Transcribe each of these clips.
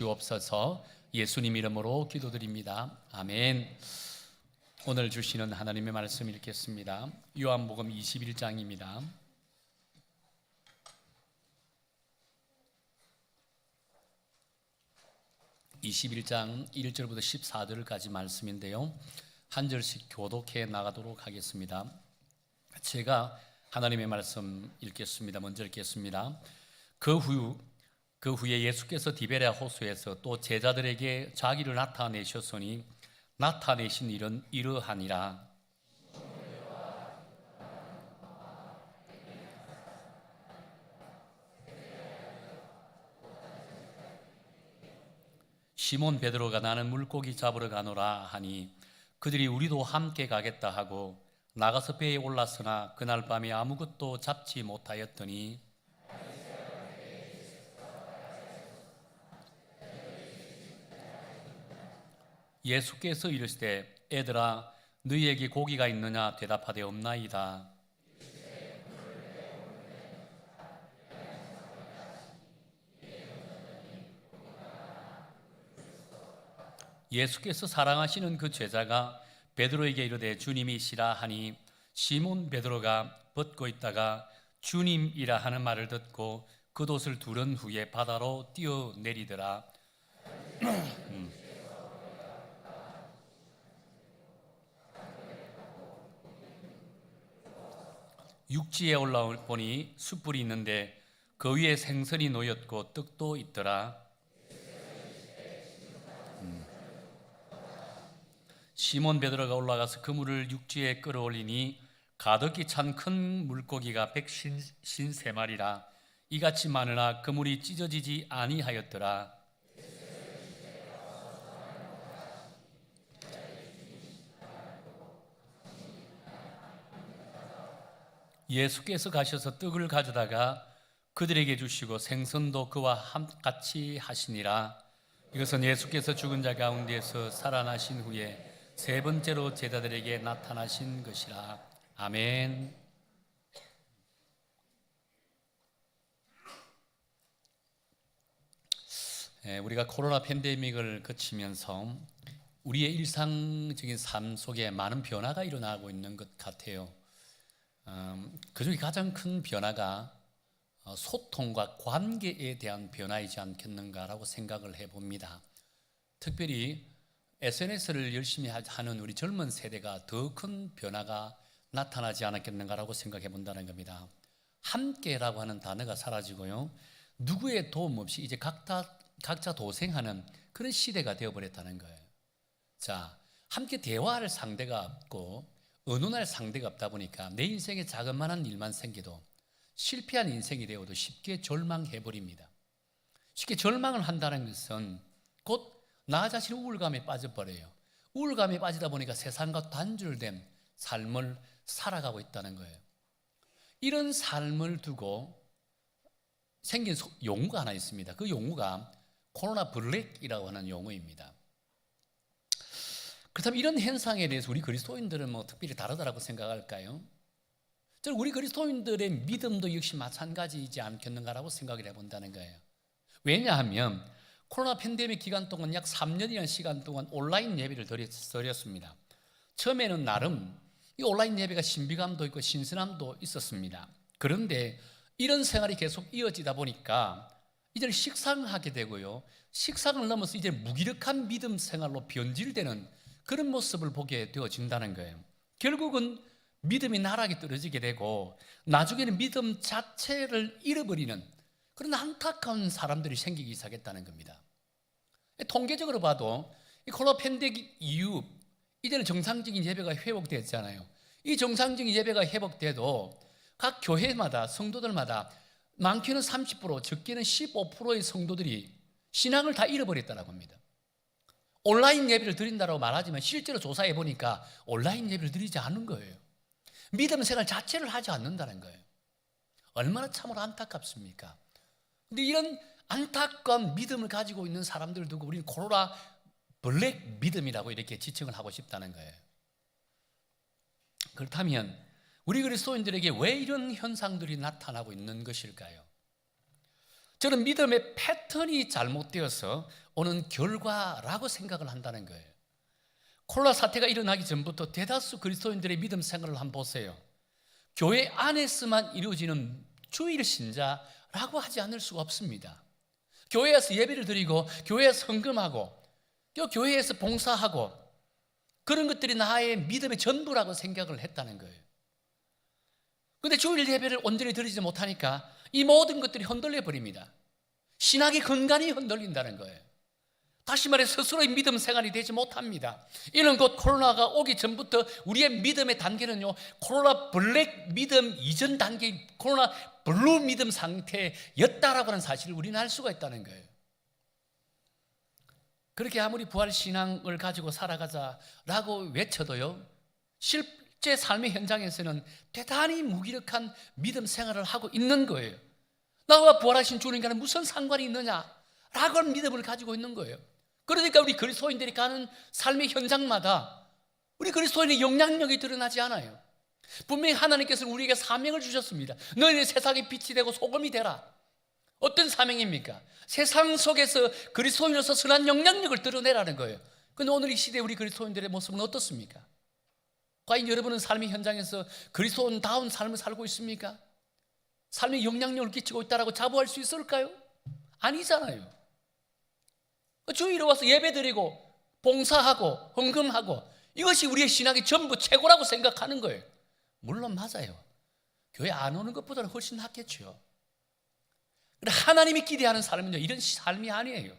주옵소서. 예수님 이름으로 기도드립니다. 아멘. 오늘 주시는 하나님의 말씀 읽겠습니다. 요한복음 21장입니다. 21장 1절부터 14절까지 말씀인데요, 한 절씩 교독해 나가도록 하겠습니다. 제가 하나님의 말씀 읽겠습니다. 먼저 읽겠습니다. 그 후에 예수께서 디베랴 호수에서 또 제자들에게 자기를 나타내셨으니 나타내신 일은 이러하니라. 시몬 베드로가 나는 물고기 잡으러 가노라 하니 그들이 우리도 함께 가겠다 하고 나가서 배에 올랐으나 그날 밤에 아무것도 잡지 못하였더니 예수께서 이르시되 애들아 너희에게 고기가 있느냐 대답하되 없나이다. 예수께서 사랑하시는 그 제자가 베드로에게 이르되 주님이시라 하니 시몬 베드로가 벗고 있다가 주님이라 하는 말을 듣고 겉옷을 두른 후에 바다로 뛰어내리더라. 육지에 올라올 보니 숯불이 있는데 그 위에 생선이 놓였고 떡도 있더라. 시몬 베드로가 올라가서 그물을 육지에 끌어올리니 가득히 찬 큰 물고기가 153마리라 이같이 많으나 그물이 찢어지지 아니하였더라. 예수께서 가셔서 떡을 가져다가 그들에게 주시고 생선도 그와 같이 하시니라. 이것은 예수께서 죽은 자 가운데서 살아나신 후에 세 번째로 제자들에게 나타나신 것이라. 아멘. 우리가 코로나 팬데믹을 거치면서 우리의 일상적인 삶 속에 많은 변화가 일어나고 있는 것 같아요. 그중에 가장 큰 변화가 소통과 관계에 대한 변화이지 않겠는가라고 생각을 해봅니다. 특별히 SNS를 열심히 하는 우리 젊은 세대가 더 큰 변화가 나타나지 않았겠는가라고 생각해 본다는 겁니다. 함께라고 하는 단어가 사라지고요, 누구의 도움 없이 이제 각자 도생하는 그런 시대가 되어버렸다는 거예요. 자, 함께 대화할 상대가 없고 의논할 상대가 없다 보니까 내 인생에 자그마한 일만 생겨도 실패한 인생이 되어도 쉽게 절망해버립니다. 쉽게 절망을 한다는 것은 곧 나 자신 우울감에 빠져버려요. 우울감에 빠지다 보니까 세상과 단절된 삶을 살아가고 있다는 거예요. 이런 삶을 두고 생긴 용어가 하나 있습니다. 그 용어가 코로나 블랙이라고 하는 용어입니다. 그렇다면 이런 현상에 대해서 우리 그리스도인들은 특별히 다르다고 생각할까요? 저는 우리 그리스도인들의 믿음도 역시 마찬가지이지 않겠는가라고 생각을 해본다는 거예요. 왜냐하면 코로나 팬데믹 기간 동안 약 3년이라는 시간 동안 온라인 예배를 드렸습니다. 처음에는 나름 이 온라인 예배가 신비감도 있고 신선함도 있었습니다. 그런데 이런 생활이 계속 이어지다 보니까 이제는 식상하게 되고요, 식상을 넘어서 이제 무기력한 믿음 생활로 변질되는 그런 모습을 보게 되어진다는 거예요. 결국은 믿음이 나락에 떨어지게 되고 나중에는 믿음 자체를 잃어버리는 그런 안타까운 사람들이 생기기 시작했다는 겁니다. 통계적으로 봐도 이 코로나 팬데믹 이후 이제는 정상적인 예배가 회복됐잖아요. 이 정상적인 예배가 회복돼도 각 교회마다 성도들마다 많게는 30%, 적게는 15%의 성도들이 신앙을 다 잃어버렸다고 합니다. 온라인 예배를 드린다고 말하지만 실제로 조사해 보니까 온라인 예배를 드리지 않는 거예요. 믿음 생활 자체를 하지 않는다는 거예요. 얼마나 참으로 안타깝습니까? 근데 이런 안타까운 믿음을 가지고 있는 사람들 두고 우리는 코로나 블랙 믿음이라고 이렇게 지칭을 하고 싶다는 거예요. 그렇다면 우리 그리스도인들에게 왜 이런 현상들이 나타나고 있는 것일까요? 저는 믿음의 패턴이 잘못되어서 오는 결과라고 생각을 한다는 거예요. 코로나 사태가 일어나기 전부터 대다수 그리스도인들의 믿음 생활을 한번 보세요. 교회 안에서만 이루어지는 주일 신자라고 하지 않을 수가 없습니다. 교회에서 예배를 드리고 교회에서 헌금하고 또 교회에서 봉사하고 그런 것들이 나의 믿음의 전부라고 생각을 했다는 거예요. 그런데 주일 예배를 온전히 드리지 못하니까 이 모든 것들이 흔들려 버립니다. 신학의 근간이 흔들린다는 거예요. 다시 말해 스스로의 믿음 생활이 되지 못합니다. 이는 곧 코로나가 오기 전부터 우리의 믿음의 단계는요, 코로나 블랙 믿음 이전 단계, 코로나 블루 믿음 상태였다라고 하는 사실을 우리는 알 수가 있다는 거예요. 그렇게 아무리 부활 신앙을 가지고 살아가자라고 외쳐도요, 실제 삶의 현장에서는 대단히 무기력한 믿음 생활을 하고 있는 거예요. 나와 부활하신 주님과는 무슨 상관이 있느냐라고 하는 믿음을 가지고 있는 거예요. 그러니까 우리 그리스도인들이 가는 삶의 현장마다 우리 그리스도인의 영향력이 드러나지 않아요. 분명히 하나님께서는 우리에게 사명을 주셨습니다. 너희는 세상의 빛이 되고 소금이 되라. 어떤 사명입니까? 세상 속에서 그리스도인으로서 선한 영향력을 드러내라는 거예요. 그런데 오늘 이 시대에 우리 그리스도인들의 모습은 어떻습니까? 과연 여러분은 삶의 현장에서 그리스도인다운 삶을 살고 있습니까? 삶의 영향력을 끼치고 있다고 자부할 수 있을까요? 아니잖아요. 주일에 와서 예배드리고 봉사하고 헌금하고 이것이 우리의 신앙의 전부 최고라고 생각하는 거예요. 물론 맞아요. 교회 안 오는 것보다는 훨씬 낫겠죠. 그런데 하나님이 기대하는 삶은요, 이런 삶이 아니에요.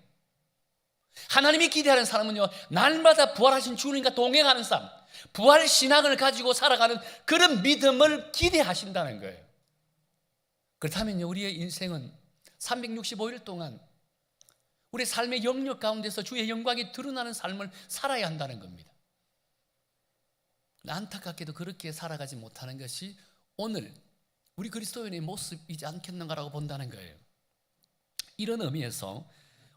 하나님이 기대하는 삶은요, 날마다 부활하신 주님과 동행하는 삶, 부활 신앙을 가지고 살아가는 그런 믿음을 기대하신다는 거예요. 그렇다면요, 우리의 인생은 365일 동안 우리 삶의 영역 가운데서 주의 영광이 드러나는 삶을 살아야 한다는 겁니다. 안타깝게도 그렇게 살아가지 못하는 것이 오늘 우리 그리스도인의 모습이지 않겠는가라고 본다는 거예요. 이런 의미에서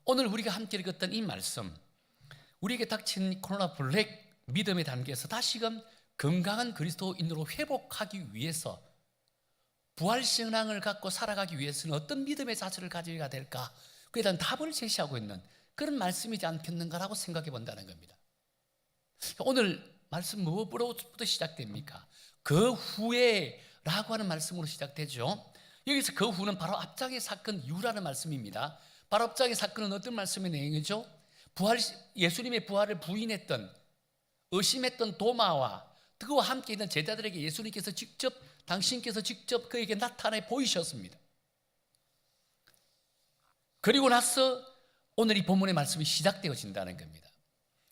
오늘 우리가 함께 읽었던 이 말씀, 우리에게 닥친 코로나 블랙 믿음의 단계에서 다시금 건강한 그리스도인으로 회복하기 위해서 부활 신앙을 갖고 살아가기 위해서는 어떤 믿음의 자세를 가져야 될까? 그에 대한 답을 제시하고 있는 그런 말씀이지 않겠는가라고 생각해 본다는 겁니다. 오늘 말씀 무엇으로부터 시작됩니까? 그 후에라고 하는 말씀으로 시작되죠. 여기서 그 후는 바로 앞장의 사건 이후라는 말씀입니다. 바로 앞장의 사건은 어떤 말씀의 내용이죠? 예수님의 부활을 부인했던, 의심했던 도마와 그와 함께 있는 제자들에게 예수님께서 당신께서 직접 그에게 나타내 보이셨습니다. 그리고 나서 오늘 이 본문의 말씀이 시작되어진다는 겁니다.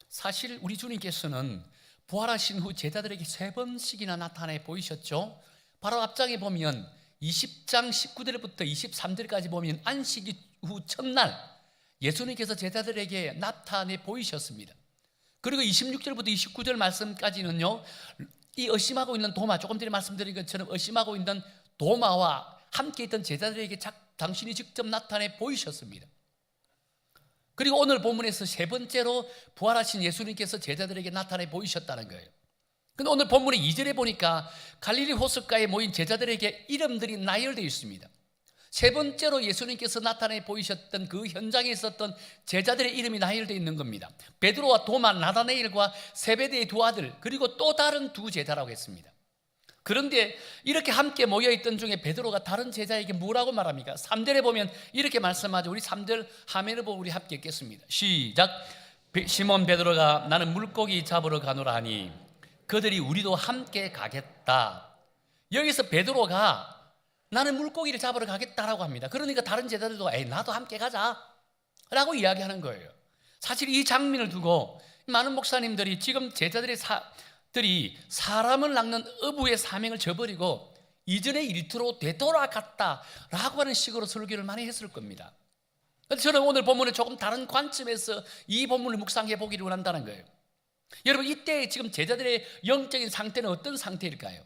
사실 우리 주님께서는 부활하신 후 제자들에게 3번씩이나 나타내 보이셨죠. 바로 앞장에 보면 20장 19절부터 23절까지 보면 안식 후 첫날 예수님께서 제자들에게 나타내 보이셨습니다. 그리고 26절부터 29절 말씀까지는요, 이 의심하고 있는 도마, 조금 전에 말씀드린 것처럼 의심하고 있는 도마와 함께 있던 제자들에게 당신이 직접 나타내 보이셨습니다. 그리고 오늘 본문에서 3번째로 부활하신 예수님께서 제자들에게 나타내 보이셨다는 거예요. 근데 오늘 본문의 2절에 보니까 갈릴리 호숫가에 모인 제자들에게 이름들이 나열되어 있습니다. 3번째로 예수님께서 나타내 보이셨던 그 현장에 있었던 제자들의 이름이 나열되어 있는 겁니다. 베드로와 도마, 나다네일과 세베대의 2 아들, 그리고 또 다른 2 제자라고 했습니다. 그런데 이렇게 함께 모여있던 중에 베드로가 다른 제자에게 뭐라고 말합니까? 3절에 보면 이렇게 말씀하죠. 우리 3절 화면을 보고 우리 함께 읽겠습니다. 시작. 시몬 베드로가 나는 물고기 잡으러 가노라 하니 그들이 우리도 함께 가겠다. 여기서 베드로가 나는 물고기를 잡으러 가겠다라고 합니다. 그러니까 다른 제자들도 에이 나도 함께 가자 라고 이야기하는 거예요. 사실 이 장면을 두고 많은 목사님들이 지금 제자들이 사람을 낚는 어부의 사명을 저버리고 이전의 일터로 되돌아갔다라고 하는 식으로 설교를 많이 했을 겁니다. 그래서 저는 오늘 본문을 조금 다른 관점에서 이 본문을 묵상해 보기를 원한다는 거예요. 여러분, 이때 지금 제자들의 영적인 상태는 어떤 상태일까요?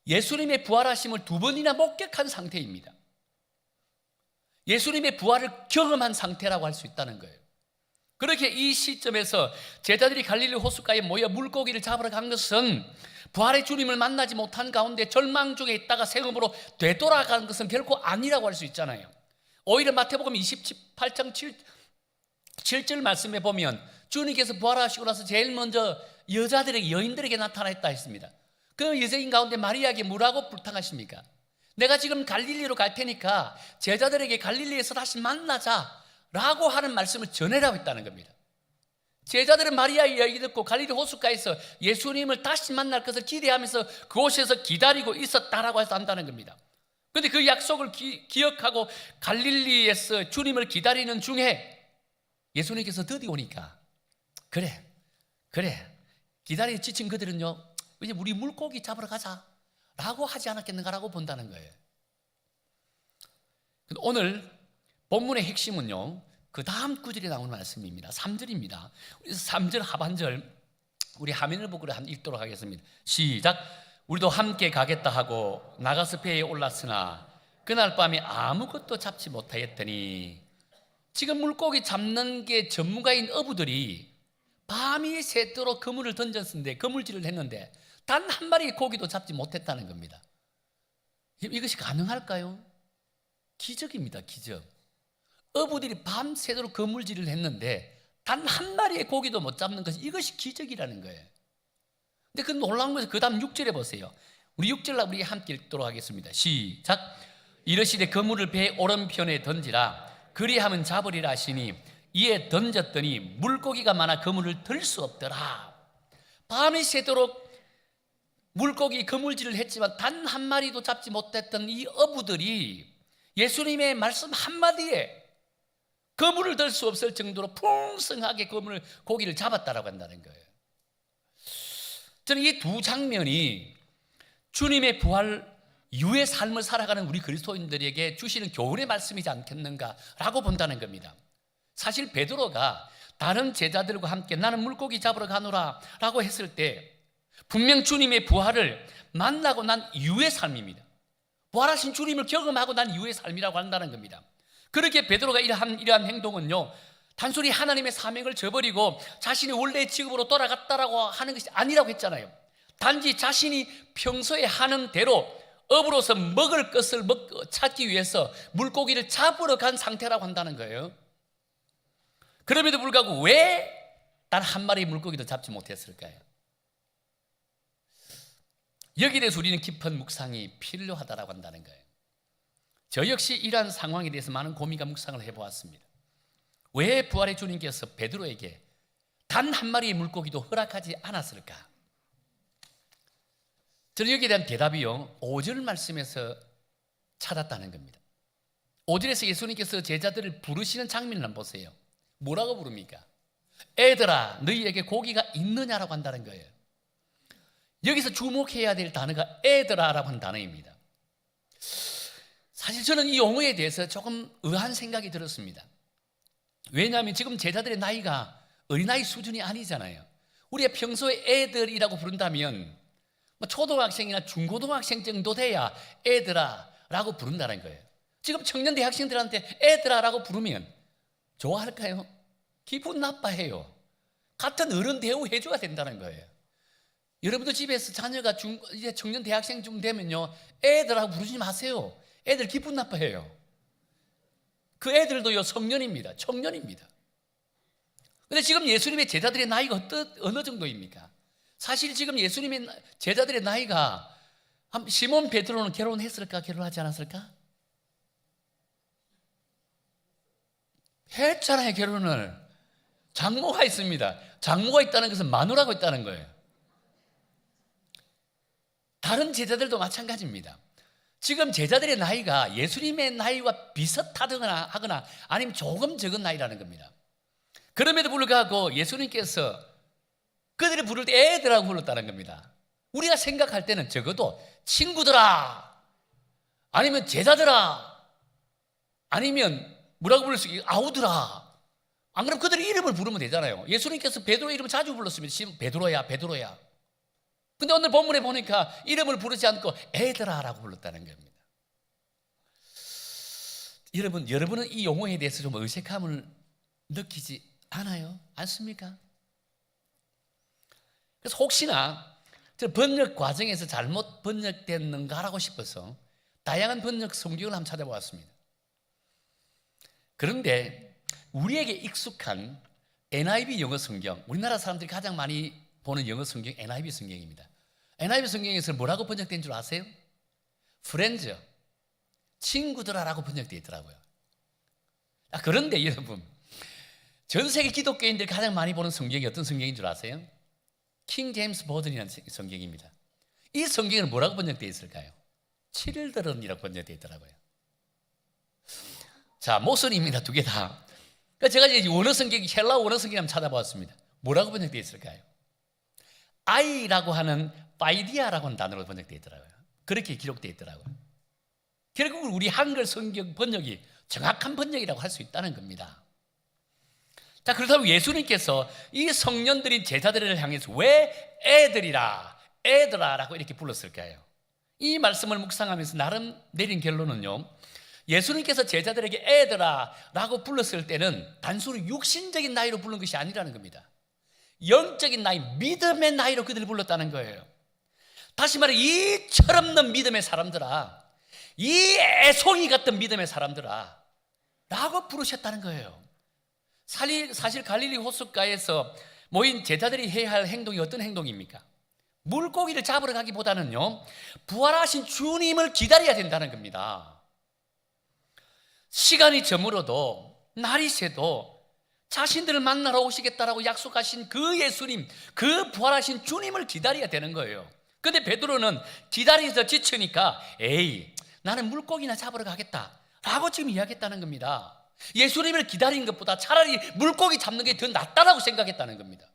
예수님의 부활하심을 2번이나 목격한 상태입니다. 예수님의 부활을 경험한 상태라고 할 수 있다는 거예요. 그렇게 이 시점에서 제자들이 갈릴리 호숫가에 모여 물고기를 잡으러 간 것은 부활의 주님을 만나지 못한 가운데 절망 중에 있다가 생업으로 되돌아간 것은 결코 아니라고 할 수 있잖아요. 오히려 마태복음 28장 7절 말씀에 보면 주님께서 부활하시고 나서 제일 먼저 여자들에게, 여인들에게 나타났다 했습니다. 그 여자인 가운데 마리아에게 뭐라고 부탁하십니까? 내가 지금 갈릴리로 갈 테니까 제자들에게 갈릴리에서 다시 만나자 라고 하는 말씀을 전해라고 했다는 겁니다. 제자들은 마리아의 이야기 듣고 갈릴리 호숫가에서 예수님을 다시 만날 것을 기대하면서 그곳에서 기다리고 있었다라고 해서 한다는 겁니다. 그런데 그 약속을 기억하고 갈릴리에서 주님을 기다리는 중에 예수님께서 드디어 오니까 그래 기다리는 지친 그들은요, 이제 우리 물고기 잡으러 가자 라고 하지 않았겠는가라고 본다는 거예요. 오늘 본문의 핵심은요, 그 다음 구절에 나오는 말씀입니다. 3절입니다. 3절 하반절 우리 화면을 보고 읽도록 하겠습니다. 시작. 우리도 함께 가겠다 하고 나가서 배에 올랐으나 그날 밤에 아무것도 잡지 못하였더니, 지금 물고기 잡는 게 전문가인 어부들이 밤이 새도록 그물을 던졌는데, 그물질을 했는데 단 한 마리의 고기도 잡지 못했다는 겁니다. 이것이 가능할까요? 기적입니다. 기적. 어부들이 밤새도록 그물질을 했는데 단 한 마리의 고기도 못 잡는 것이, 이것이 기적이라는 거예요. 근데 그 놀라운 것은 그 다음 6절에 보세요. 우리 6절 우리 함께 읽도록 하겠습니다. 시작. 이르시되 그물을 배 오른편에 던지라, 그리하면 잡으리라 하시니 이에 던졌더니 물고기가 많아 그물을 들 수 없더라. 밤이 새도록 물고기 그물질을 했지만 단 한 마리도 잡지 못했던 이 어부들이 예수님의 말씀 한마디에 그물을 들 수 없을 정도로 풍성하게 고기를 잡았다라고 한다는 거예요. 저는 이 두 장면이 주님의 부활 이후의 삶을 살아가는 우리 그리스도인들에게 주시는 교훈의 말씀이지 않겠는가라고 본다는 겁니다. 사실 베드로가 다른 제자들과 함께 나는 물고기 잡으러 가노라 라고 했을 때 분명 주님의 부활을 만나고 난 이후의 삶입니다. 부활하신 주님을 경험하고 난 이후의 삶이라고 한다는 겁니다. 그렇게 베드로가 이러한 행동은요, 단순히 하나님의 사명을 저버리고 자신의 원래의 직업으로 돌아갔다라고 하는 것이 아니라고 했잖아요. 단지 자신이 평소에 하는 대로 업으로서 먹을 것을 찾기 위해서 물고기를 잡으러 간 상태라고 한다는 거예요. 그럼에도 불구하고 왜 단 한 마리의 물고기도 잡지 못했을까요? 여기에 대해서 우리는 깊은 묵상이 필요하다고 한다는 거예요. 저 역시 이러한 상황에 대해서 많은 고민과 묵상을 해보았습니다. 왜 부활의 주님께서 베드로에게 단 한 마리의 물고기도 허락하지 않았을까? 저는 여기에 대한 대답이요, 5절 말씀에서 찾았다는 겁니다. 5절에서 예수님께서 제자들을 부르시는 장면을 한번 보세요. 뭐라고 부릅니까? 애들아 너희에게 고기가 있느냐라고 한다는 거예요. 여기서 주목해야 될 단어가 애들아라고 하는 단어입니다. 사실 저는 이 용어에 대해서 조금 의아한 생각이 들었습니다. 왜냐하면 지금 제자들의 나이가 어린아이 수준이 아니잖아요. 우리가 평소에 애들이라고 부른다면 초등학생이나 중고등학생 정도 돼야 애들아라고 부른다는 거예요. 지금 청년 대학생들한테 애들아라고 부르면 좋아할까요? 기분 나빠해요. 같은 어른 대우해줘야 된다는 거예요. 여러분도 집에서 자녀가 이제 청년 대학생쯤 되면요, 애들하고 부르지 마세요. 애들 기분 나빠해요. 그 애들도요, 청년입니다. 그런데 지금 예수님의 제자들의 나이가 어느 정도입니까? 사실 지금 예수님의 제자들의 나이가, 시몬 베드로는 결혼했을까, 결혼하지 않았을까? 했잖아요, 결혼을. 장모가 있습니다. 장모가 있다는 것은 마누라가 있다는 거예요. 다른 제자들도 마찬가지입니다. 지금 제자들의 나이가 예수님의 나이와 비슷하거나 하거나 아니면 조금 적은 나이라는 겁니다. 그럼에도 불구하고 예수님께서 그들을 부를 때 애들하고 불렀다는 겁니다. 우리가 생각할 때는 적어도 친구들아, 아니면 제자들아, 아니면 뭐라고 부를 수 있어요? 아우들아. 안 그러면 그들의 이름을 부르면 되잖아요. 예수님께서 베드로 이름을 자주 불렀습니다. 베드로야. 근데 오늘 본문에 보니까 이름을 부르지 않고 애들아라고 불렀다는 겁니다. 여러분은 이 용어에 대해서 좀 어색함을 느끼지 않아요? 않습니까? 그래서 혹시나 저 번역 과정에서 잘못 번역됐는가라고 싶어서 다양한 번역 성경을 한번 찾아보았습니다. 그런데 우리에게 익숙한 NIV 영어 성경, 우리나라 사람들이 가장 많이 보는 영어 성경 NIV 성경입니다. NIV 성경에서 뭐라고 번역된 줄 아세요? 프렌즈, 친구들아라고 번역되어 있더라고요. 그런데 여러분, 전 세계 기독교인들이 가장 많이 보는 성경이 어떤 성경인 줄 아세요? 킹 제임스 버전이라는 성경입니다. 이 성경은 뭐라고 번역되어 있을까요? children이라고 번역되어 있더라고요. 자, 모순입니다. 두 개 다. 제가 이제 원어 성경, 헬라어 원어 성경 한번 찾아보았습니다. 뭐라고 번역되어 있을까요? 아이라고 하는 파이디아라고 하는 단어로 번역되어 있더라고요. 그렇게 기록되어 있더라고요. 결국은 우리 한글 성경 번역이 정확한 번역이라고 할 수 있다는 겁니다. 자, 그렇다면 예수님께서 이 성년들인 제자들을 향해서 왜 애들아라고 이렇게 불렀을까요? 이 말씀을 묵상하면서 나름 내린 결론은요, 예수님께서 제자들에게 애들아라고 불렀을 때는 단순히 육신적인 나이로 부른 것이 아니라는 겁니다. 영적인 나이, 믿음의 나이로 그들을 불렀다는 거예요. 다시 말해, 이 철없는 믿음의 사람들아, 이 애송이 같은 믿음의 사람들아 라고 부르셨다는 거예요. 사실 갈릴리 호숫가에서 모인 제자들이 해야 할 행동이 어떤 행동입니까? 물고기를 잡으러 가기보다는요, 부활하신 주님을 기다려야 된다는 겁니다. 시간이 저물어도 날이 새도 자신들을 만나러 오시겠다라고 약속하신 그 예수님, 그 부활하신 주님을 기다려야 되는 거예요. 근데 베드로는 기다리면서 지치니까 에이, 나는 물고기나 잡으러 가겠다 라고 지금 이야기했다는 겁니다. 예수님을 기다리는 것보다 차라리 물고기 잡는 게 더 낫다라고 생각했다는 겁니다.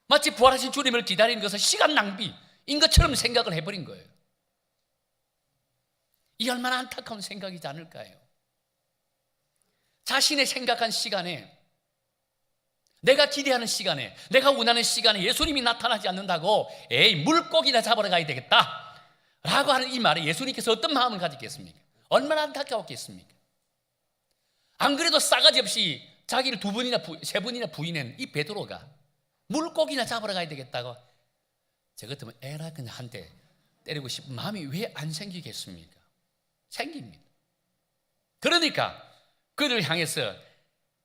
마치 부활하신 주님을 기다리는 것은 시간 낭비인 것처럼 생각을 해버린 거예요. 이 얼마나 안타까운 생각이지 않을까요? 자신의 생각한 시간에, 내가 기대하는 시간에, 내가 원하는 시간에 예수님이 나타나지 않는다고 에이, 물고기나 잡으러 가야 되겠다 라고 하는 이 말에 예수님께서 어떤 마음을 가졌겠습니까? 얼마나 안타까웠겠습니까? 안 그래도 싸가지 없이 자기를 세 번이나 부인한 이 베드로가 물고기나 잡으러 가야 되겠다고, 저 같으면 에라 그냥 한 대 때리고 싶은 마음이 왜 안 생기겠습니까? 생깁니다. 그러니까 그를 향해서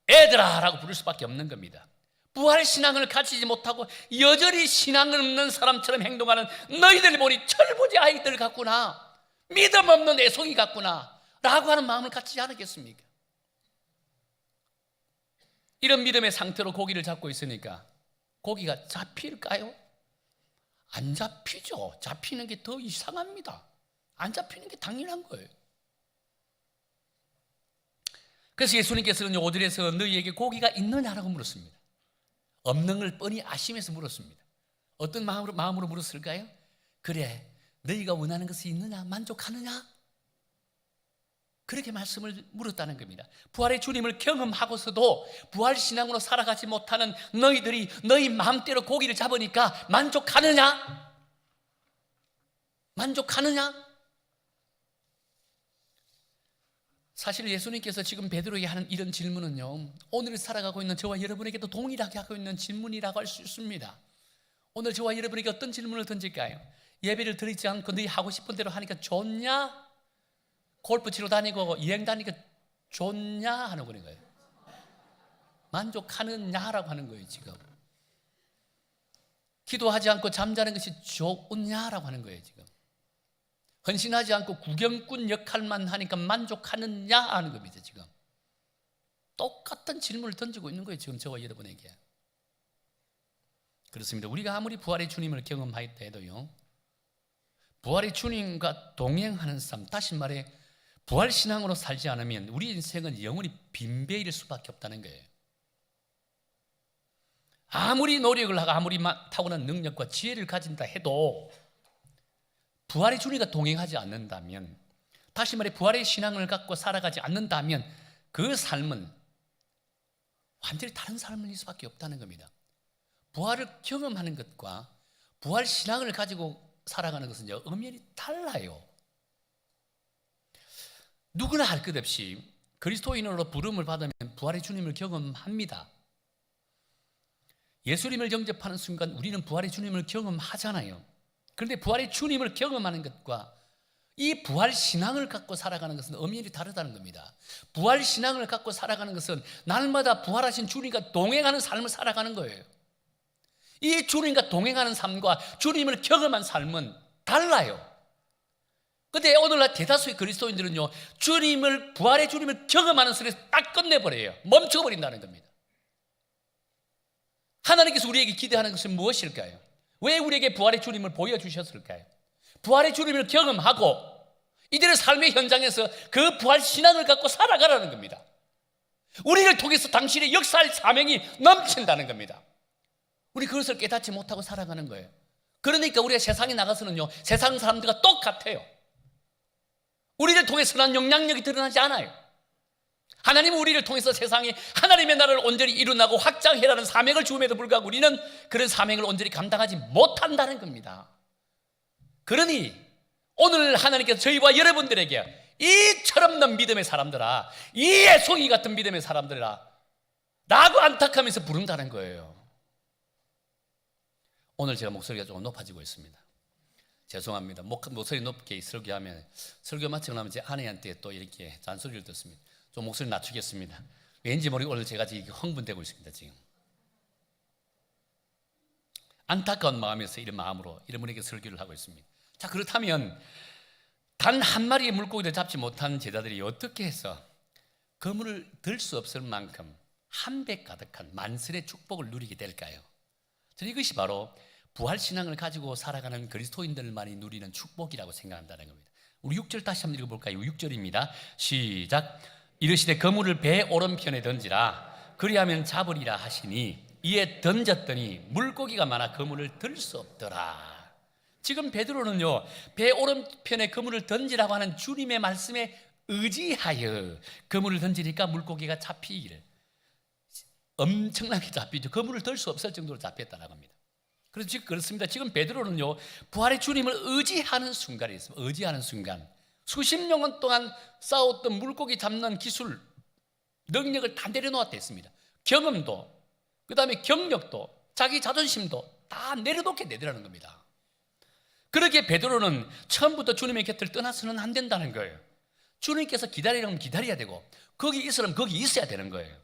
애들아 라고 부를 수밖에 없는 겁니다. 부활신앙을 가지지 못하고 여전히 신앙 없는 사람처럼 행동하는 너희들 보니 철부지 아이들 같구나, 믿음 없는 애송이 같구나 라고 하는 마음을 갖지 않았겠습니까? 이런 믿음의 상태로 고기를 잡고 있으니까 고기가 잡힐까요? 안 잡히죠. 잡히는 게 더 이상합니다. 안 잡히는 게 당연한 거예요. 그래서 예수님께서는 5절에서 너희에게 고기가 있느냐라고 물었습니다. 없는 걸 뻔히 아시면서 물었습니다. 어떤 마음으로 물었을까요? 그래, 너희가 원하는 것이 있느냐? 만족하느냐? 그렇게 말씀을 물었다는 겁니다. 부활의 주님을 경험하고서도 부활신앙으로 살아가지 못하는 너희들이 너희 마음대로 고기를 잡으니까 만족하느냐? 만족하느냐? 사실 예수님께서 지금 베드로에게 하는 이런 질문은요, 오늘 살아가고 있는 저와 여러분에게도 동일하게 하고 있는 질문이라고 할 수 있습니다. 오늘 저와 여러분에게 어떤 질문을 던질까요? 예배를 드리지 않고 너희 하고 싶은 대로 하니까 좋냐? 골프 치러 다니고 여행 다니니까 좋냐? 하는 거예요. 만족하느냐라고 하는 거예요. 지금 기도하지 않고 잠자는 것이 좋냐라고 하는 거예요. 지금 헌신하지 않고 구경꾼 역할만 하니까 만족하느냐 하는 겁니다. 지금 똑같은 질문을 던지고 있는 거예요. 지금 저와 여러분에게. 그렇습니다. 우리가 아무리 부활의 주님을 경험하였다 해도요, 부활의 주님과 동행하는 삶, 다시 말해 부활신앙으로 살지 않으면 우리 인생은 영원히 빈배일 수밖에 없다는 거예요. 아무리 노력을 하고 아무리 타고난 능력과 지혜를 가진다 해도 부활의 주님과 동행하지 않는다면, 다시 말해 부활의 신앙을 갖고 살아가지 않는다면 그 삶은 완전히 다른 삶일 수밖에 없다는 겁니다. 부활을 경험하는 것과 부활 신앙을 가지고 살아가는 것은 엄연히 달라요. 누구나 할 것 없이 그리스도인으로 부름을 받으면 부활의 주님을 경험합니다. 예수님을 영접하는 순간 우리는 부활의 주님을 경험하잖아요. 그런데 부활의 주님을 경험하는 것과 이 부활 신앙을 갖고 살아가는 것은 엄연히 다르다는 겁니다. 부활 신앙을 갖고 살아가는 것은 날마다 부활하신 주님과 동행하는 삶을 살아가는 거예요. 이 주님과 동행하는 삶과 주님을 경험한 삶은 달라요. 그런데 오늘날 대다수의 그리스도인들은요, 부활의 주님을 경험하는 선에서 딱 끝내버려요. 멈춰버린다는 겁니다. 하나님께서 우리에게 기대하는 것은 무엇일까요? 왜 우리에게 부활의 주님을 보여주셨을까요? 부활의 주님을 경험하고 이들의 삶의 현장에서 그 부활 신앙을 갖고 살아가라는 겁니다. 우리를 통해서 당신의 역사할 사명이 넘친다는 겁니다. 우리 그것을 깨닫지 못하고 살아가는 거예요. 그러니까 우리가 세상에 나가서는요, 세상 사람들과 똑같아요. 우리를 통해 선한 영향력이 드러나지 않아요. 하나님은 우리를 통해서 세상에 하나님의 나라를 온전히 이루나고 확장해라는 사명을 주음에도 불구하고 우리는 그런 사명을 온전히 감당하지 못한다는 겁니다. 그러니 오늘 하나님께서 저희와 여러분들에게 이 철없는 믿음의 사람들아, 이 애송이 같은 믿음의 사람들아 라고 안타까면서 부른다는 거예요. 오늘 제가 목소리가 조금 높아지고 있습니다. 죄송합니다. 목소리 높게 설교하면 설교 마치고 나면 제 아내한테 또 이렇게 잔소리를 듣습니다. 좀 목소리 낮추겠습니다. 왠지 모르게 오늘 제가 지금 흥분되고 있습니다. 지금 안타까운 마음에서 이런 마음으로 이런 분에게 설교를 하고 있습니다. 자, 그렇다면 단 한 마리의 물고기를 잡지 못한 제자들이 어떻게 해서 그물을 들 수 없을 만큼 한 배 가득한 만설의 축복을 누리게 될까요? 저는 이것이 바로 부활신앙을 가지고 살아가는 그리스도인들만이 누리는 축복이라고 생각한다는 겁니다. 우리 6절 다시 한번 읽어볼까요? 6절입니다. 시작. 이르시되 그물을 배 오른편에 던지라 그리하면 잡으리라 하시니 이에 던졌더니 물고기가 많아 그물을 들 수 없더라. 지금 베드로는요, 배 오른편에 그물을 던지라고 하는 주님의 말씀에 의지하여 그물을 던지니까 물고기가 잡히기를 엄청나게 잡히죠. 그물을 들 수 없을 정도로 잡혔다는 겁니다. 그래서 지금 그렇습니다. 지금 베드로는요, 부활의 주님을 의지하는 순간이 있습니다. 의지하는 순간, 수십 년간 동안 쌓았던 물고기 잡는 기술, 능력을 다 내려놓았다 했습니다. 경험도, 그 다음에 경력도, 자기 자존심도 다 내려놓게 되더라는 겁니다. 그렇게 베드로는 처음부터 주님의 곁을 떠나서는 안 된다는 거예요. 주님께서 기다리려면 기다려야 되고 거기 있으려면 거기 있어야 되는 거예요.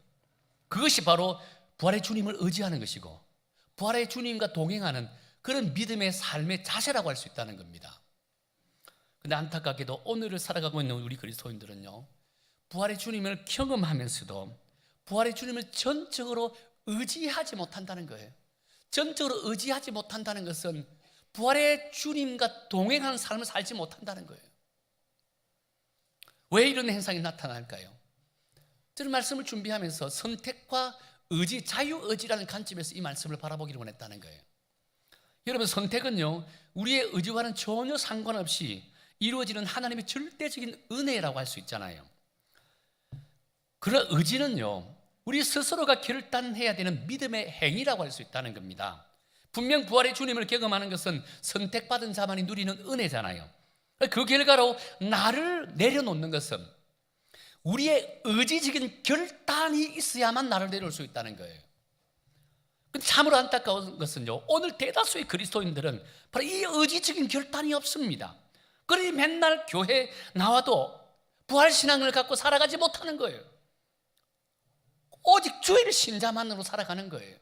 그것이 바로 부활의 주님을 의지하는 것이고 부활의 주님과 동행하는 그런 믿음의 삶의 자세라고 할 수 있다는 겁니다. 그런데 안타깝게도 오늘을 살아가고 있는 우리 그리스도인들은요, 부활의 주님을 경험하면서도 부활의 주님을 전적으로 의지하지 못한다는 거예요. 전적으로 의지하지 못한다는 것은 부활의 주님과 동행하는 삶을 살지 못한다는 거예요. 왜 이런 현상이 나타날까요? 저는 말씀을 준비하면서 선택과 의지, 자유의지라는 관점에서 이 말씀을 바라보기를 원했다는 거예요. 여러분, 선택은요, 우리의 의지와는 전혀 상관없이 이루어지는 하나님의 절대적인 은혜라고 할 수 있잖아요. 그런 의지는요, 우리 스스로가 결단해야 되는 믿음의 행위라고 할 수 있다는 겁니다. 분명 부활의 주님을 경험하는 것은 선택받은 자만이 누리는 은혜잖아요. 그 결과로 나를 내려놓는 것은 우리의 의지적인 결단이 있어야만 나를 내려올 수 있다는 거예요. 근데 참으로 안타까운 것은요, 오늘 대다수의 그리스도인들은 바로 이 의지적인 결단이 없습니다. 그러니 맨날 교회 나와도 부활신앙을 갖고 살아가지 못하는 거예요. 오직 주일 신자만으로 살아가는 거예요.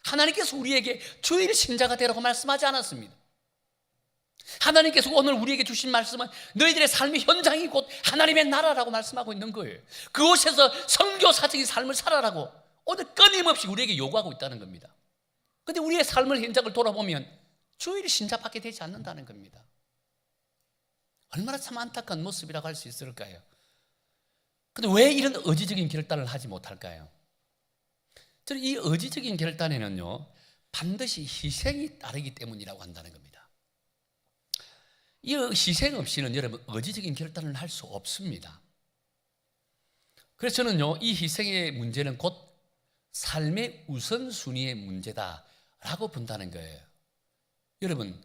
하나님께서 우리에게 주일 신자가 되라고 말씀하지 않았습니다. 하나님께서 오늘 우리에게 주신 말씀은 너희들의 삶의 현장이 곧 하나님의 나라라고 말씀하고 있는 거예요. 그곳에서 선교사적인 삶을 살아라고 오늘 끊임없이 우리에게 요구하고 있다는 겁니다. 그런데 우리의 삶의 현장을 돌아보면 주일 신자밖에 되지 않는다는 겁니다. 얼마나 참 안타까운 모습이라고 할 수 있을까요? 그런데 왜 이런 의지적인 결단을 하지 못할까요? 저는 이 의지적인 결단에는요, 반드시 희생이 따르기 때문이라고 한다는 겁니다. 이 희생 없이는 여러분 의지적인 결단을 할 수 없습니다. 그래서 저는요, 이 희생의 문제는 곧 삶의 우선순위의 문제다라고 본다는 거예요. 여러분,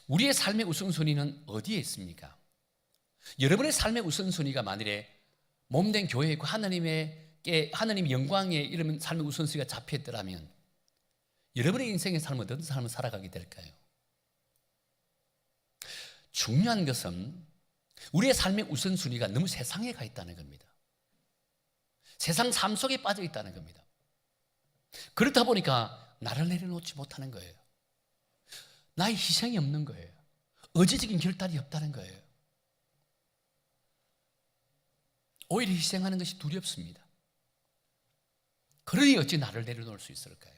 우리의 삶의 우선순위는 어디에 있습니까? 여러분의 삶의 우선순위가 만일에 몸된 교회에 있고 하나님의 영광에 이런 삶의 우선순위가 잡혀있더라면 여러분의 인생의 삶은 어떤 삶을 살아가게 될까요? 중요한 것은 우리의 삶의 우선순위가 너무 세상에 가 있다는 겁니다. 세상 삶 속에 빠져 있다는 겁니다. 그렇다 보니까 나를 내려놓지 못하는 거예요. 나의 희생이 없는 거예요. 의지적인 결단이 없다는 거예요. 오히려 희생하는 것이 두렵습니다. 그러니 어찌 나를 내려놓을 수 있을까요?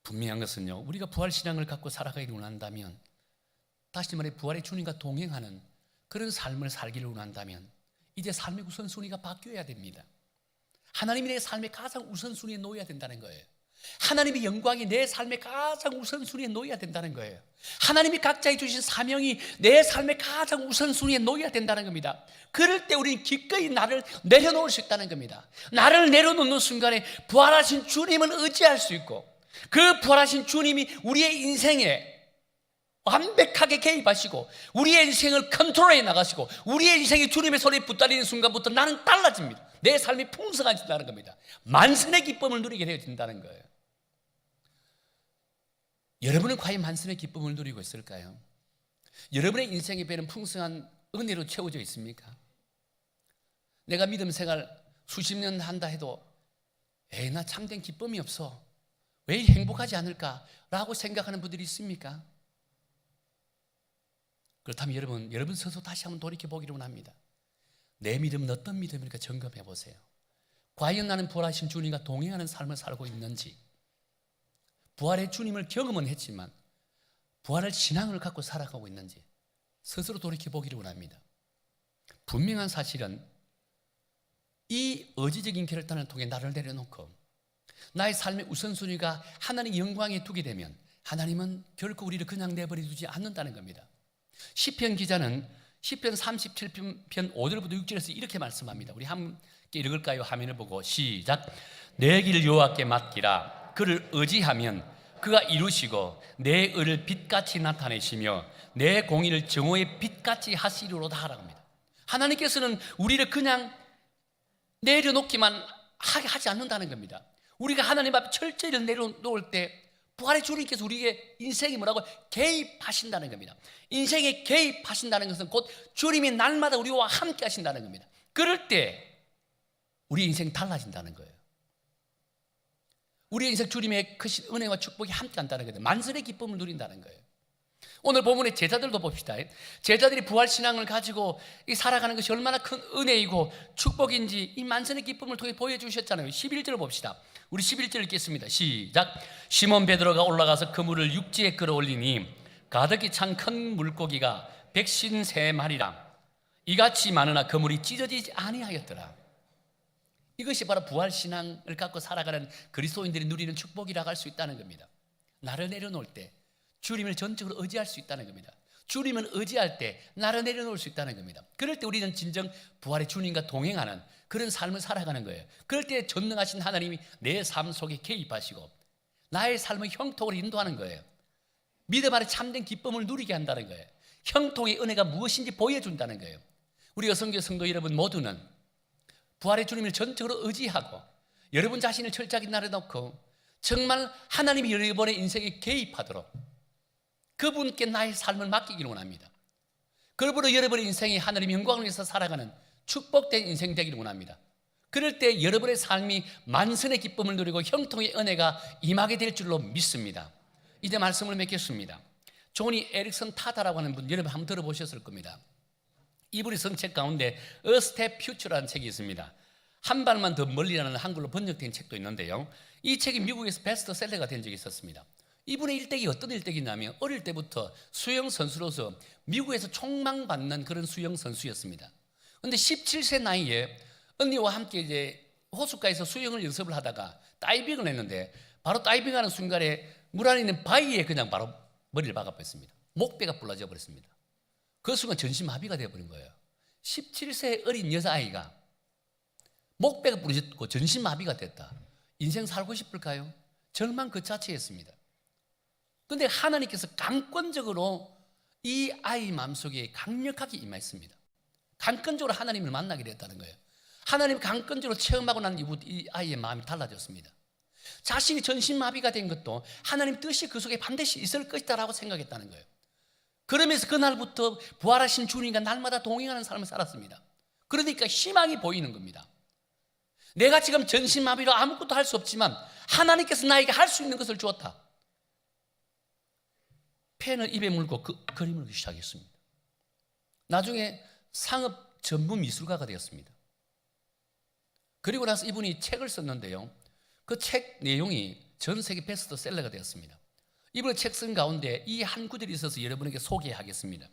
분명한 것은요, 우리가 부활신앙을 갖고 살아가기를 원한다면, 다시 말해 부활의 주님과 동행하는 그런 삶을 살기를 원한다면 이제 삶의 우선순위가 바뀌어야 됩니다. 하나님이 내 삶의 가장 우선순위에 놓여야 된다는 거예요. 하나님의 영광이 내 삶의 가장 우선순위에 놓여야 된다는 거예요. 하나님이 각자에 주신 사명이 내 삶의 가장 우선순위에 놓여야 된다는 겁니다. 그럴 때 우리는 기꺼이 나를 내려놓을 수 있다는 겁니다. 나를 내려놓는 순간에 부활하신 주님을 의지할 수 있고, 그 부활하신 주님이 우리의 인생에 완벽하게 개입하시고 우리의 인생을 컨트롤해 나가시고 우리의 인생이 주님의 손에 붙들리는 순간부터 나는 달라집니다. 내 삶이 풍성해진다는 겁니다. 만선의 기쁨을 누리게 되어진다는 거예요. 여러분은 과연 만선의 기쁨을 누리고 있을까요? 여러분의 인생의 배는 풍성한 은혜로 채워져 있습니까? 내가 믿음 생활 수십 년 한다 해도 나 참된 기쁨이 없어, 왜 행복하지 않을까라고 생각하는 분들이 있습니까? 그렇다면 여러분 스스로 다시 한번 돌이켜보기를 원합니다. 내 믿음은 어떤 믿음일까 점검해 보세요. 과연 나는 부활하신 주님과 동행하는 삶을 살고 있는지, 부활의 주님을 경험은 했지만 부활의 신앙을 갖고 살아가고 있는지 스스로 돌이켜보기를 원합니다. 분명한 사실은 이 의지적인 결단을 통해 나를 내려놓고 나의 삶의 우선순위가 하나님의 영광에 두게 되면 하나님은 결코 우리를 그냥 내버려 두지 않는다는 겁니다. 시편 기자는 시편 37편 5절부터 6절에서 이렇게 말씀합니다. 우리 함께 읽을까요? 화면을 보고 시작. 내 길 여호와께 맡기라. 그를 의지하면 그가 이루시고 내 의를 빛같이 나타내시며 내 공의를 정오의 빛같이 하시리로다 하라고 합니다. 하나님께서는 우리를 그냥 내려놓기만 하지 않는다는 겁니다. 우리가 하나님 앞에 철저히 내려놓을 때 부활의 주님께서 우리의 인생이 뭐라고 개입하신다는 겁니다. 인생에 개입하신다는 것은 곧 주님이 날마다 우리와 함께 하신다는 겁니다. 그럴 때 우리 인생이 달라진다는 거예요. 우리 인생 주님의 크신 은혜와 축복이 함께 한다는 거예요. 만선의 기쁨을 누린다는 거예요. 오늘 본문의 제자들도 봅시다. 제자들이 부활신앙을 가지고 살아가는 것이 얼마나 큰 은혜이고 축복인지 이 만선의 기쁨을 통해 보여주셨잖아요. 11절을 봅시다. 우리 11절 읽겠습니다. 시작. 시몬 베드로가 올라가서 그물을 육지에 끌어올리니 가득히 찬 큰 물고기가 153마리라. 이같이 많으나 그물이 찢어지지 아니하였더라. 이것이 바로 부활신앙을 갖고 살아가는 그리스도인들이 누리는 축복이라고 할 수 있다는 겁니다. 나를 내려놓을 때 주님을 전적으로 의지할 수 있다는 겁니다. 주님을 의지할 때 나를 내려놓을 수 있다는 겁니다. 그럴 때 우리는 진정 부활의 주님과 동행하는 그런 삶을 살아가는 거예요. 그럴 때 전능하신 하나님이 내 삶 속에 개입하시고 나의 삶의 형통을 인도하는 거예요. 믿음 안에 참된 기쁨을 누리게 한다는 거예요. 형통의 은혜가 무엇인지 보여준다는 거예요. 우리 여성교 성도 여러분 모두는 부활의 주님을 전적으로 의지하고 여러분 자신을 철저하게 내려놓고 정말 하나님이 여러분의 인생에 개입하도록 그분께 나의 삶을 맡기기를 원합니다. 그러므로 여러분의 인생이 하나님의 영광을 위해서 살아가는 축복된 인생 되기를 원합니다. 그럴 때 여러분의 삶이 만선의 기쁨을 누리고 형통의 은혜가 임하게 될 줄로 믿습니다. 이제 말씀을 맺겠습니다. 조니 에릭슨 타다라고 하는 분 여러분 한번 들어보셨을 겁니다. 이분의 성책 가운데 A Step Future라는 책이 있습니다. 한 발만 더 멀리라는 한글로 번역된 책도 있는데요. 이 책이 미국에서 베스트셀러가 된 적이 있었습니다. 이분의 일대기 어떤 일대기냐면 어릴 때부터 수영 선수로서 미국에서 촉망받는 그런 수영 선수였습니다. 그런데 17세 나이에 언니와 함께 이제 호숫가에서 수영을 연습을 하다가 다이빙을 했는데 바로 다이빙하는 순간에 물 안에 있는 바위에 그냥 바로 머리를 박아버렸습니다. 목배가 부러져 버렸습니다. 그 순간 전신마비가 되어버린 거예요. 17세 어린 여자아이가 목배가 부러졌고 전신마비가 됐다. 인생 살고 싶을까요? 절망 그 자체였습니다. 그런데 하나님께서 강권적으로 이 아이 마음속에 강력하게 임했습니다. 강권적으로 하나님을 만나게 됐다는 거예요. 하나님 강권적으로 체험하고 난 이후 이 아이의 마음이 달라졌습니다. 자신이 전신마비가 된 것도 하나님 뜻이 그 속에 반드시 있을 것이다 라고 생각했다는 거예요. 그러면서 그날부터 부활하신 주님과 날마다 동행하는 삶을 살았습니다. 그러니까 희망이 보이는 겁니다. 내가 지금 전신마비로 아무것도 할 수 없지만 하나님께서 나에게 할 수 있는 것을 주었다. 펜을 입에 물고 그림을 그리기 시작했습니다. 나중에 상업 전문 미술가가 되었습니다. 그리고 나서 이분이 책을 썼는데요, 그 책 내용이 전 세계 베스트셀러가 되었습니다. 이분의 책 쓴 가운데 이 한 구절이 있어서 여러분에게 소개하겠습니다.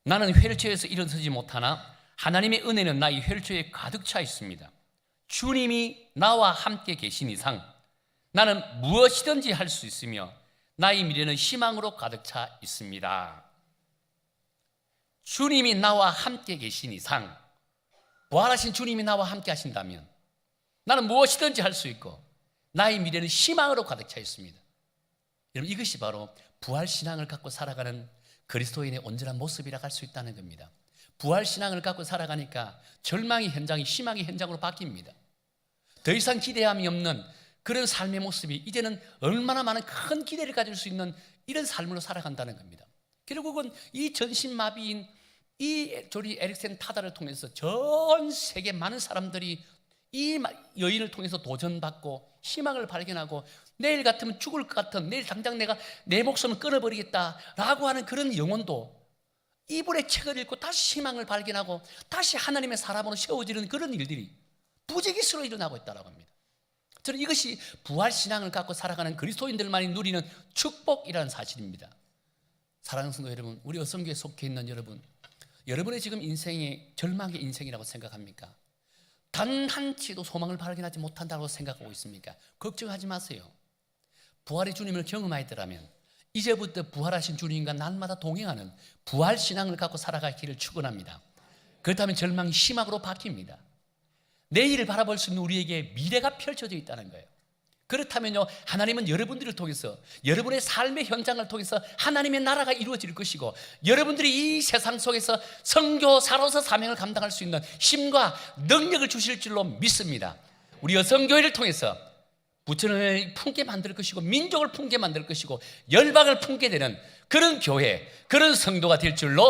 나는 휠체어에서 일어서지 못하나 하나님의 은혜는 나의 휠체어에 가득 차 있습니다. 주님이 나와 함께 계신 이상 나는 무엇이든지 할 수 있으며 나의 미래는 희망으로 가득 차 있습니다. 주님이 나와 함께 계신 이상, 부활하신 주님이 나와 함께 하신다면 나는 무엇이든지 할 수 있고 나의 미래는 희망으로 가득 차 있습니다. 여러분, 이것이 바로 부활신앙을 갖고 살아가는 그리스도인의 온전한 모습이라고 할 수 있다는 겁니다. 부활신앙을 갖고 살아가니까 절망의 현장이 희망의 현장으로 바뀝니다. 더 이상 기대함이 없는 그런 삶의 모습이 이제는 얼마나 많은 큰 기대를 가질 수 있는 이런 삶으로 살아간다는 겁니다. 결국은 이 전신마비인 이 조리 에릭센 타다를 통해서 전 세계 많은 사람들이 이 여인을 통해서 도전받고 희망을 발견하고 내일 같으면 죽을 것 같은, 내일 당장 내가 내 목숨을 끊어버리겠다라고 하는 그런 영혼도 이분의 책을 읽고 다시 희망을 발견하고 다시 하나님의 사람으로 세워지는 그런 일들이 부지기수로 일어나고 있다고 합니다. 저는 이것이 부활신앙을 갖고 살아가는 그리스도인들만이 누리는 축복이라는 사실입니다. 사랑하는 성도 여러분, 우리 어성교에 속해 있는 여러분의 지금 인생이 절망의 인생이라고 생각합니까? 단 한치도 소망을 발견하지 못한다고 생각하고 있습니까? 걱정하지 마세요. 부활의 주님을 경험하였더라면 이제부터 부활하신 주님과 날마다 동행하는 부활신앙을 갖고 살아갈 길을 축원합니다. 그렇다면 절망이 희망으로 바뀝니다. 내일을 바라볼 수 있는 우리에게 미래가 펼쳐져 있다는 거예요. 그렇다면요, 하나님은 여러분들을 통해서, 여러분의 삶의 현장을 통해서 하나님의 나라가 이루어질 것이고, 여러분들이 이 세상 속에서 선교사로서 사명을 감당할 수 있는 힘과 능력을 주실 줄로 믿습니다. 우리 여성교회를 통해서 부천을 품게 만들 것이고, 민족을 품게 만들 것이고, 열방을 품게 되는 그런 교회, 그런 성도가 될 줄로